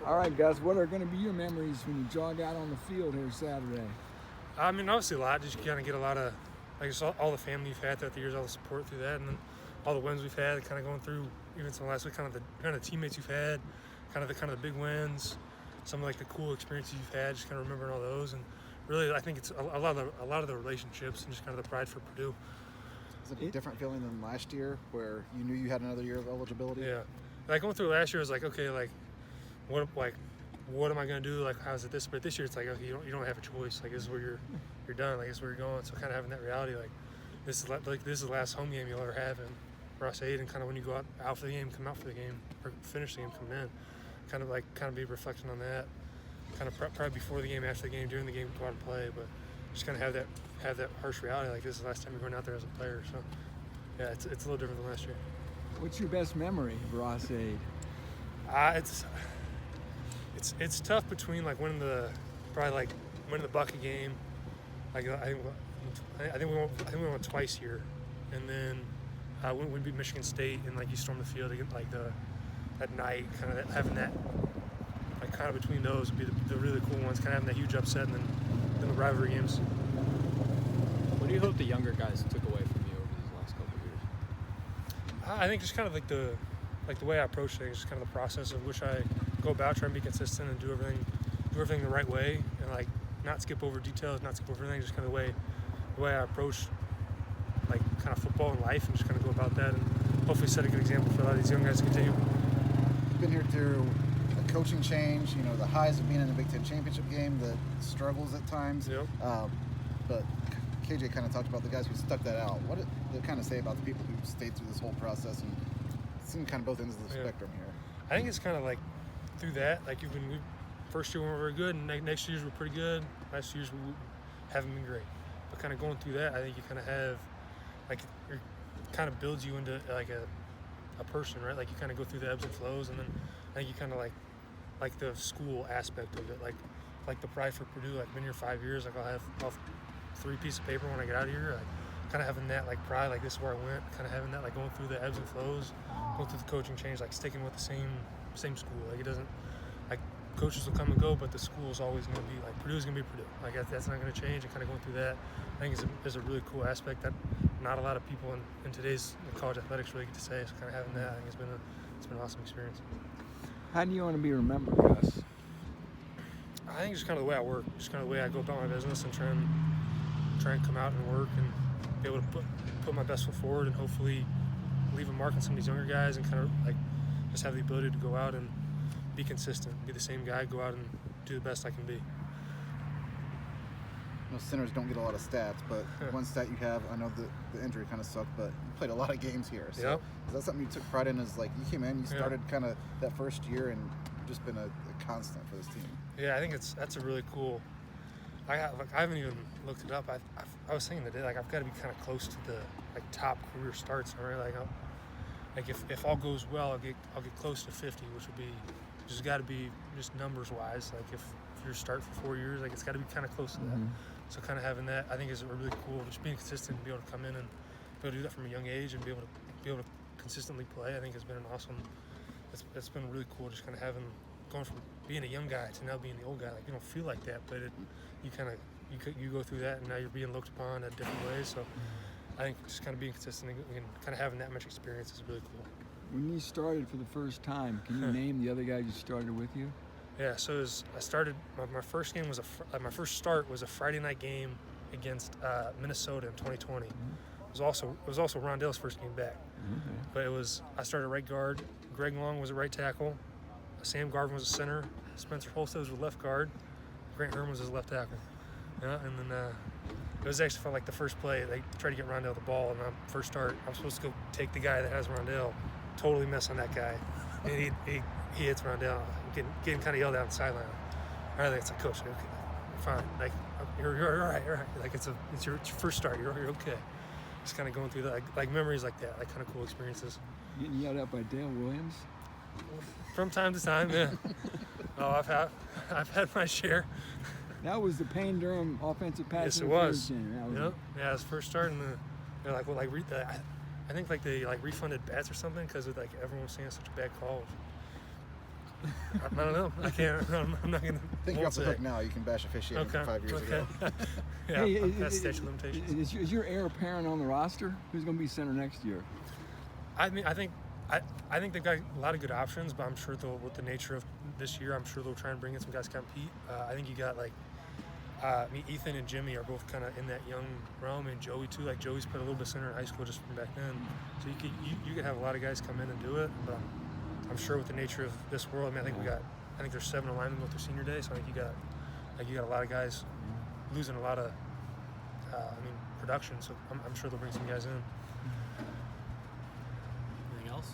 All right, guys, what are going to be your memories when you jog out on the field here Saturday? I mean, obviously a lot. Just kind of get a lot of, like, just all the family you've had throughout the years, all the support through that, and then all the wins we've had. Kind of going through even some last week, kind of the teammates you've had, kind of the big wins, some of like the cool experiences you've had. Just kind of remembering all those, and really, I think it's a lot of the relationships and just kind of the pride for Purdue. Is it a different feeling than last year, where you knew you had another year of eligibility? Yeah, like going through last year, I was like, okay, like what am I gonna do? Like, how's it this? But this year, it's like, okay, you don't have a choice. Like, this is where you're done. Like, this is where you're going. So kind of having that reality, like this is the last home game you'll ever have in Ross-Ade, and kind of when you go out for the game, come out for the game, or finish the game, come in, kind of be reflecting on that. Kind of probably before the game, after the game, during the game, go out and play, but just kind of have that harsh reality. Like, this is the last time you're going out there as a player. So yeah, it's a little different than last year. What's your best memory of Ross-Ade? It's tough between like winning the bucket game. Like I think we won twice here, and then when we beat Michigan State and like you stormed the field again, like at night, kind of having that like kind of between those would be the really cool ones. Kind of having that huge upset, and then the rivalry games. What do you hope the younger guys took away from you over these last couple of years? I think just kind of like the way I approach things, just kind of the process of which I go about, trying to be consistent and do everything the right way, and like not skip over details, not skip over anything. Just kind of the way I approach like kind of football and life, and just kind of go about that, and hopefully set a good example for a lot of these young guys to continue. You've been here through a coaching change, the highs of being in the Big Ten championship game, the struggles at times. Yep. But KJ kind of talked about the guys who stuck that out. What did they kind of say about the people who stayed through this whole process and seen kind of both ends of the spectrum here? I think it's kind of like through that, like first year we weren't very good, and next years we're pretty good. Last years we haven't been great. But kind of going through that, I think you kind of have, like, it kind of builds you into like a person, right? Like you kind of go through the ebbs and flows, and then I think you kind of like the school aspect of it, like the pride for Purdue. Like, been here 5 years, like I'll have 3 pieces of paper when I get out of here. Like, kind of having that like pride, like this is where I went. Kind of having that like going through the ebbs and flows, going through the coaching change, like sticking with the same school. Like, it doesn't, like, coaches will come and go, but the school is always going to be like Purdue's going to be Purdue. Like, that's not going to change. And kind of going through that, I think is a really cool aspect that not a lot of people in today's college athletics really get to say. So kind of having that, I think it's been an awesome experience. How do you want to be remembered, Gus? I think just kind of the way I work, just kind of the way I go about my business, and try and come out and work and be able to put my best foot forward, and hopefully leave a mark on some of these younger guys, and kind of like just have the ability to go out and be consistent, be the same guy, go out and do the best I can be. Centers don't get a lot of stats, but one stat you have, I know the injury kind of sucked, but you played a lot of games here. So yep. Is that something you took pride in? Is like you came in, you started kind of that first year, and you've just been a constant for this team. Yeah, I think that's a really cool. I haven't even looked it up. I was thinking today, like, I've got to be kind of close to the like top career starts, right? Like if all goes well, I'll get close to 50, which would be just got to be just numbers wise. Like, if you're start for 4 years, like, it's got to be kind of close to that. So kind of having that, I think, is really cool. Just being consistent and be able to come in and be able to do that from a young age and be able to consistently play, I think has been an awesome. It's been really cool. Just kind of going from being a young guy to now being the old guy. Like, you don't feel like that, but you go through that, and now you're being looked upon in different ways. So I think just kind of being consistent and kind of having that much experience is really cool. When you started for the first time, can you name the other guys you started with you? Yeah, so I started. My first game was my first start was a Friday night game against Minnesota in 2020. It was also Rondale's first game back. But I started right guard. Greg Long was a right tackle. Sam Garvin was a center. Spencer Holstead was a left guard. Grant Herman was his left tackle. Yeah, and then it was actually for like the first play. They tried to get Rondale the ball, and on first start, I'm supposed to go take the guy that has Rondale. Totally miss on that guy, and he hits Rondale. Getting kind of yelled at on the sideline. All right, it's like, coach, okay, fine. Like, you're all right. You're all right. Like, it's your first start. You're okay. Just kind of going through that, like memories like that, like kind of cool experiences. Getting yelled at by Dale Williams? From time to time, yeah. Oh, I've had my share. That was the Penn Durham offensive pass. Yes, it was. Yep. Yeah, it was first start, and they're like, well, like I think like they like refunded bats or something because like everyone was saying it's such a bad call. I don't know. I can't. I'm not gonna. I think you're won't off the say. hook now. You can bash officiating from 5 years ago. Yeah, Hey, that's statute of limitations. Is your heir apparent on the roster? Who's going to be center next year? I think they've got a lot of good options, but I'm sure they'll, with the nature of this year, I'm sure they'll try and bring in some guys to compete. I think you got Ethan and Jimmy are both kind of in that young realm, and Joey too. Like Joey's played a little bit center in high school just from back then, so you could have a lot of guys come in and do it. But I'm sure with the nature of this world, I think there's 7 alignment with their senior day, so I think you got a lot of guys losing a lot of production. So I'm sure they'll bring some guys in. Anything else?